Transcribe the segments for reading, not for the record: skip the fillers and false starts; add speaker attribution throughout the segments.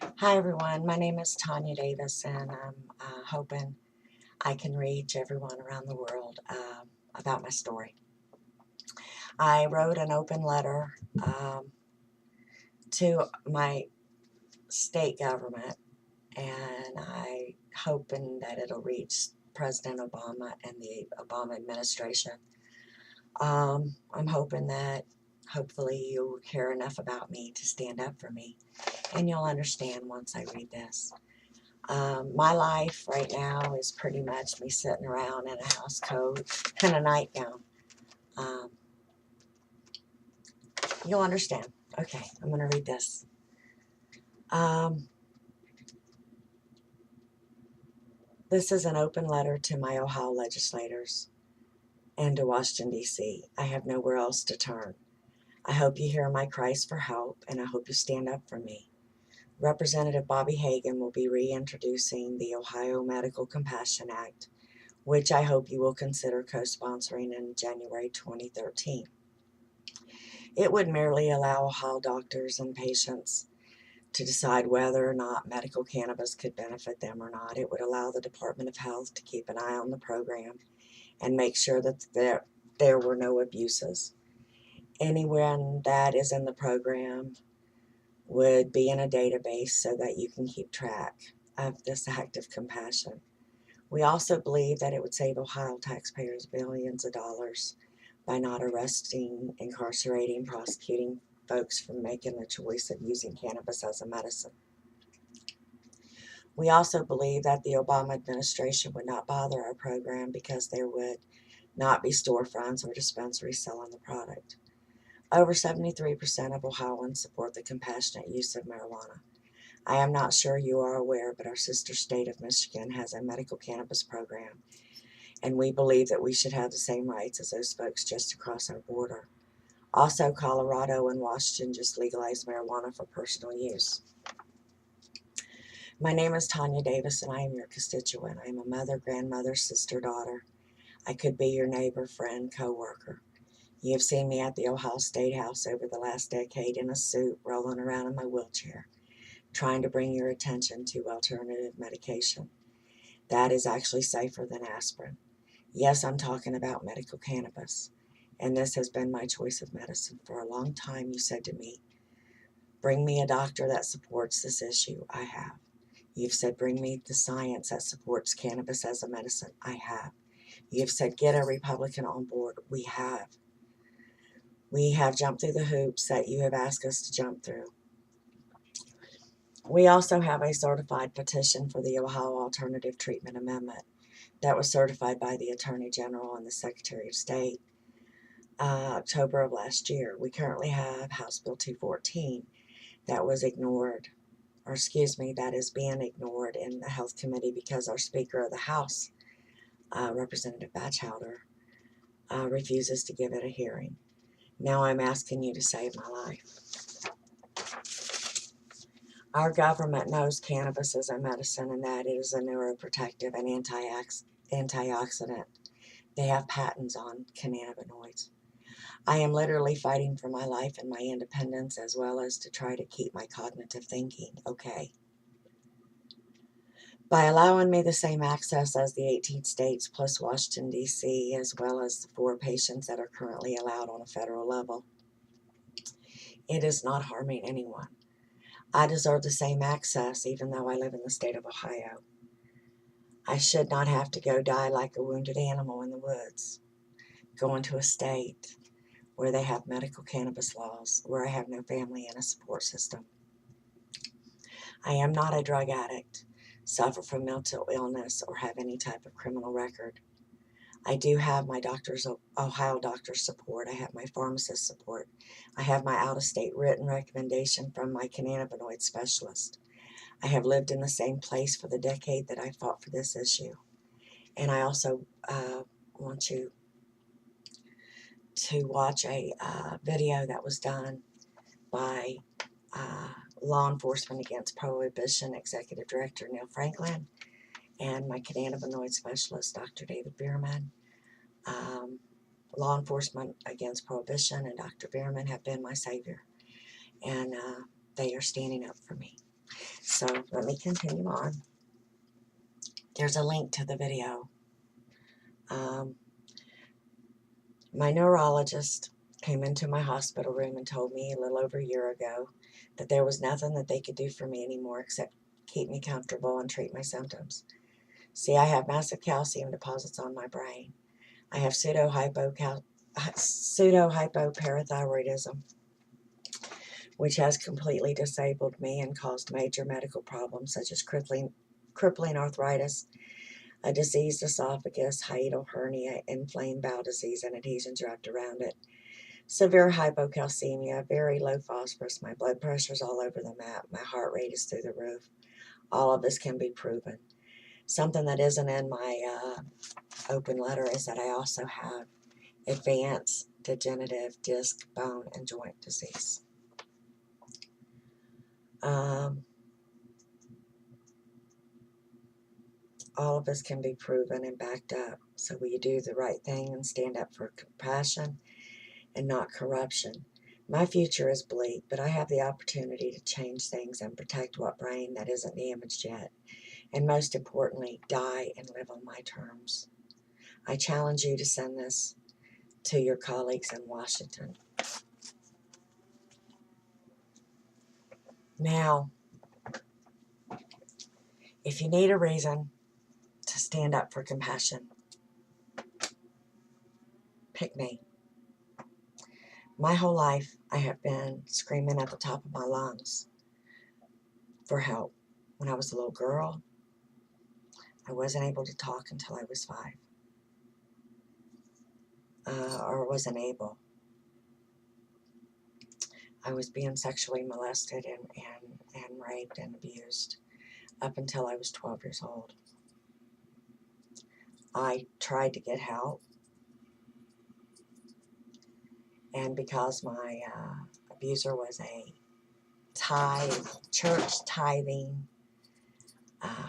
Speaker 1: Hi everyone, my name is Tonya Davis and I'm hoping I can reach everyone around the world about my story. I wrote an open letter to my state government and I hoping that it'll reach President Obama and the Obama administration. I'm hoping that hopefully you'll care enough about me to stand up for me and you'll understand once I read this. My life right now is pretty much me sitting around in a house coat and a nightgown. Um, you'll understand. Okay, I'm going to read this. This is an open letter to my Ohio legislators and to Washington, D.C. I have nowhere else to turn. I hope you hear my cries for help, and I hope you stand up for me. Representative Bobby Hagan will be reintroducing the Ohio Medical Compassion Act, which I hope you will consider co-sponsoring in January 2013. It would merely allow Ohio doctors and patients to decide whether or not medical cannabis could benefit them or not. It would allow the Department of Health to keep an eye on the program and make sure that there were no abuses. Anyone that is in the program would be in a database so that you can keep track of this act of compassion. We also believe that it would save Ohio taxpayers billions of dollars by not arresting, incarcerating, prosecuting folks from making the choice of using cannabis as a medicine. We also believe that the Obama administration would not bother our program because there would not be storefronts or dispensaries selling the product. Over 73% of Ohioans support the compassionate use of marijuana. I am not sure you are aware, but our sister state of Michigan has a medical cannabis program, and we believe that we should have the same rights as those folks just across our border. Also, Colorado and Washington just legalized marijuana for personal use. My name is Tonya Davis, and I am your constituent. I am a mother, grandmother, sister, daughter. I could be your neighbor, friend, co-worker. You have seen me at the Ohio State House over the last decade in a suit, rolling around in my wheelchair, trying to bring your attention to alternative medication. That is actually safer than aspirin. Yes, I'm talking about medical cannabis, and this has been my choice of medicine for a long time. You said to me, bring me a doctor that supports this issue. I have. You've said, bring me the science that supports cannabis as a medicine. I have. You've said, get a Republican on board. We have. We have jumped through the hoops that you have asked us to jump through. We also have a certified petition for the Ohio Alternative Treatment Amendment that was certified by the Attorney General and the Secretary of State October of last year. We currently have House Bill 214 that was ignored, or excuse me, that is being ignored in the Health Committee because our Speaker of the House, Representative Batchelder, refuses to give it a hearing. Now I'm asking you to save my life. Our government knows cannabis is a medicine and that it is a neuroprotective and antioxidant. They have patents on cannabinoids. I am literally fighting for my life and my independence as well as to try to keep my cognitive thinking okay. By allowing me the same access as the 18 states plus Washington, D.C., as well as the 4 patients that are currently allowed on a federal level, it is not harming anyone. I deserve the same access even though I live in the state of Ohio. I should not have to go die like a wounded animal in the woods, going to a state where they have medical cannabis laws, where I have no family and a support system. I am not a drug addict, suffer from mental illness, or have any type of criminal record. I do have my Ohio doctor's support. I have my pharmacist support. I have my out-of-state written recommendation from my cannabinoid specialist. I have lived in the same place for the decade that I fought for this issue. And I also want you to watch a video that was done by Law Enforcement Against Prohibition Executive Director Neil Franklin and my cannabinoid specialist, Dr. David Bierman. Law Enforcement Against Prohibition and Dr. Bierman have been my savior, and they are standing up for me. So let me continue on. There's a link to the video. My neurologist came into my hospital room and told me a little over a year ago that there was nothing that they could do for me anymore except keep me comfortable and treat my symptoms. See, I have massive calcium deposits on my brain. I have pseudo-hypoparathyroidism, which has completely disabled me and caused major medical problems such as crippling arthritis, a diseased esophagus, hiatal hernia, inflamed bowel disease, and adhesions wrapped around it. Severe hypocalcemia, very low phosphorus, my blood pressure's all over the map, my heart rate is through the roof. All of this can be proven. Something that isn't in my open letter is that I also have advanced degenerative disc, bone, and joint disease. All of this can be proven and backed up. So will you do the right thing and stand up for compassion and not corruption? My future is bleak, but I have the opportunity to change things and protect what brain that isn't damaged yet. And most importantly, die and live on my terms. I challenge you to send this to your colleagues in Washington. Now, if you need a reason to stand up for compassion, pick me. My whole life, I have been screaming at the top of my lungs for help. When I was a little girl, I wasn't able to talk until I was 5. Or wasn't able. I was being sexually molested and raped and abused up until I was 12 years old. I tried to get help, and because my abuser was a church tithing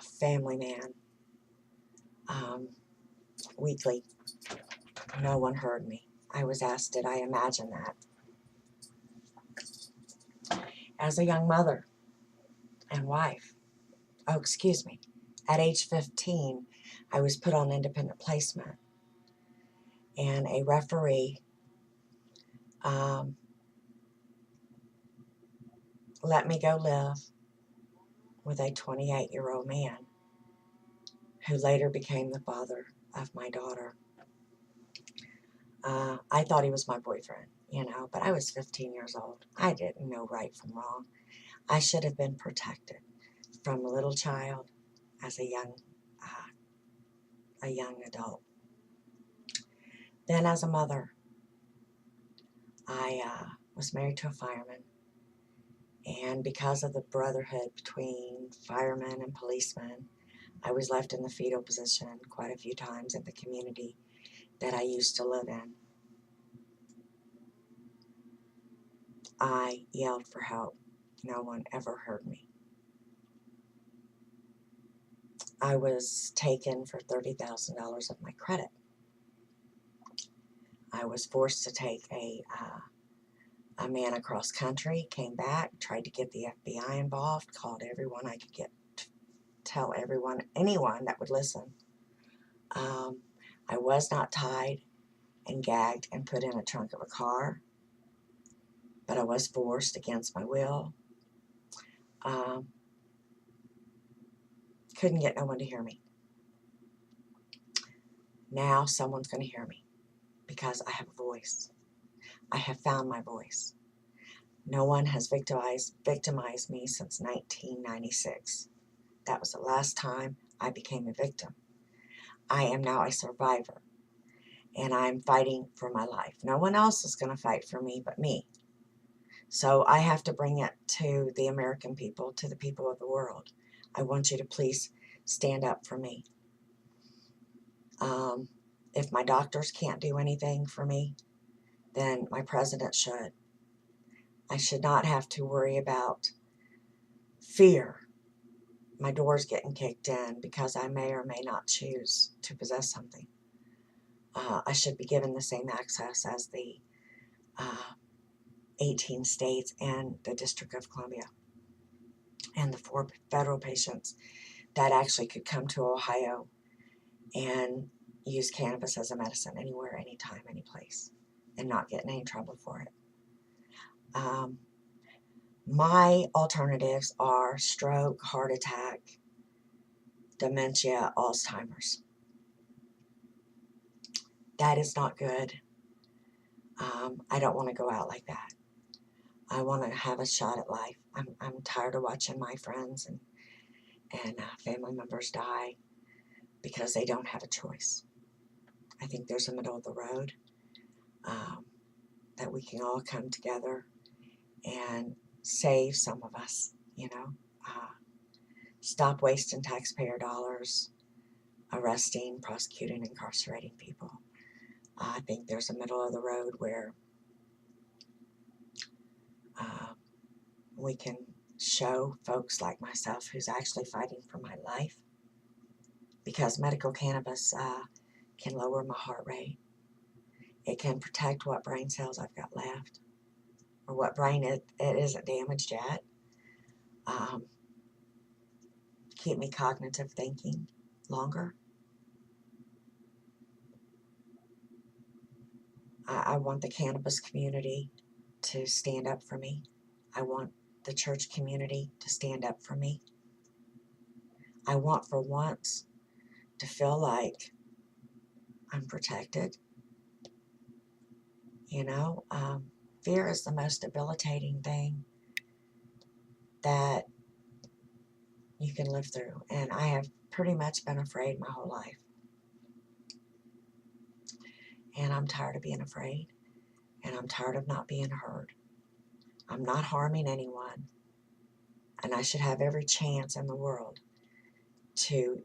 Speaker 1: family man, weekly, no one heard me. I was asked, did I imagine that? As a young mother and wife, at age 15, I was put on independent placement, and a referee let me go live with a 28-year-old man who later became the father of my daughter. I thought he was my boyfriend, but I was 15 years old. I didn't know right from wrong. I should have been protected from a little child as a young adult. Then as a mother, I was married to a fireman, and because of the brotherhood between firemen and policemen, I was left in the fetal position quite a few times in the community that I used to live in. I yelled for help. No one ever heard me. I was taken for $30,000 of my credit. I was forced to take a man across country, came back, tried to get the FBI involved, called everyone I could get, tell anyone that would listen. I was not tied and gagged and put in a trunk of a car, but I was forced against my will. Couldn't get no one to hear me. Now someone's going to hear me because I have a voice. I have found my voice. No one has victimized me since 1996. That was the last time I became a victim. I am now a survivor, and I'm fighting for my life. No one else is going to fight for me but me. So I have to bring it to the American people, to the people of the world. I want you to please stand up for me. If my doctors can't do anything for me, then my president should. I should not have to worry about fear. My door's getting kicked in because I may or may not choose to possess something. I should be given the same access as the 18 states and the District of Columbia. and the 4 federal patients that actually could come to Ohio and use cannabis as a medicine anywhere, anytime, any place, and not get in any trouble for it. My alternatives are stroke, heart attack, dementia, Alzheimer's. That is not good. I don't want to go out like that. I want to have a shot at life. I'm tired of watching my friends and family members die because they don't have a choice. I think there's a middle of the road that we can all come together and save some of us, you know. Stop wasting taxpayer dollars, arresting, prosecuting, incarcerating people. I think there's a middle of the road where we can show folks like myself who's actually fighting for my life, because medical cannabis can lower my heart rate. It can protect what brain cells I've got left, or what brain it isn't damaged yet. Keep me cognitive thinking longer. I want the cannabis community to stand up for me. I want the church community to stand up for me. I want for once to feel like I'm protected. You know, fear is the most debilitating thing that you can live through. And I have pretty much been afraid my whole life. And I'm tired of being afraid. And I'm tired of not being heard. I'm not harming anyone. And I should have every chance in the world to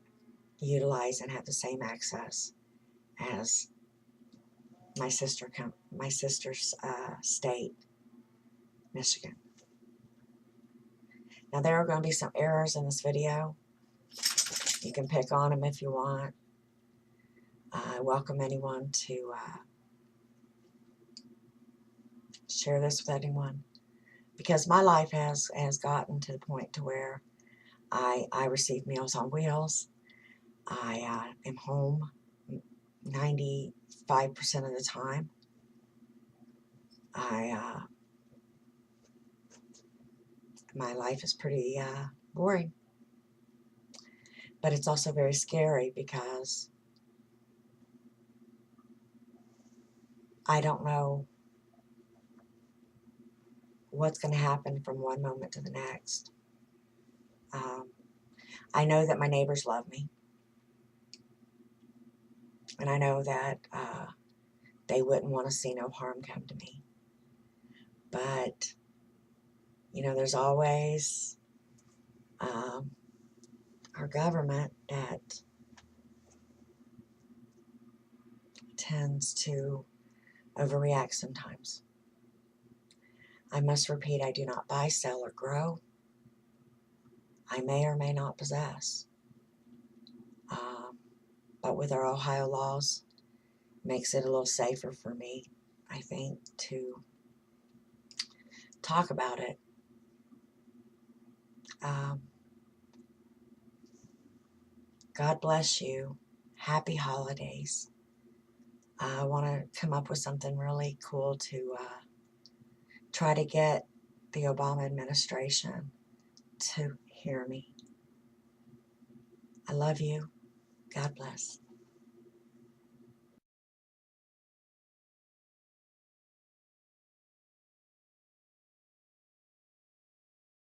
Speaker 1: utilize and have the same access as my sister's state, Michigan. Now, there are going to be some errors in this video. You can pick on them if you want. I welcome anyone to share this with anyone, because my life has gotten to the point to where I receive Meals on Wheels. I am home 95% of the time. My life is pretty boring, but it's also very scary because I don't know what's going to happen from one moment to the next. I know that my neighbors love me, and I know that they wouldn't want to see no harm come to me. But, you know, there's always our government that tends to overreact sometimes. I must repeat, I do not buy, sell, or grow. I may or may not possess. But with our Ohio laws, makes it a little safer for me, I think, to talk about it. God bless you. Happy holidays. I want to come up with something really cool to try to get the Obama administration to hear me. I love you. God bless.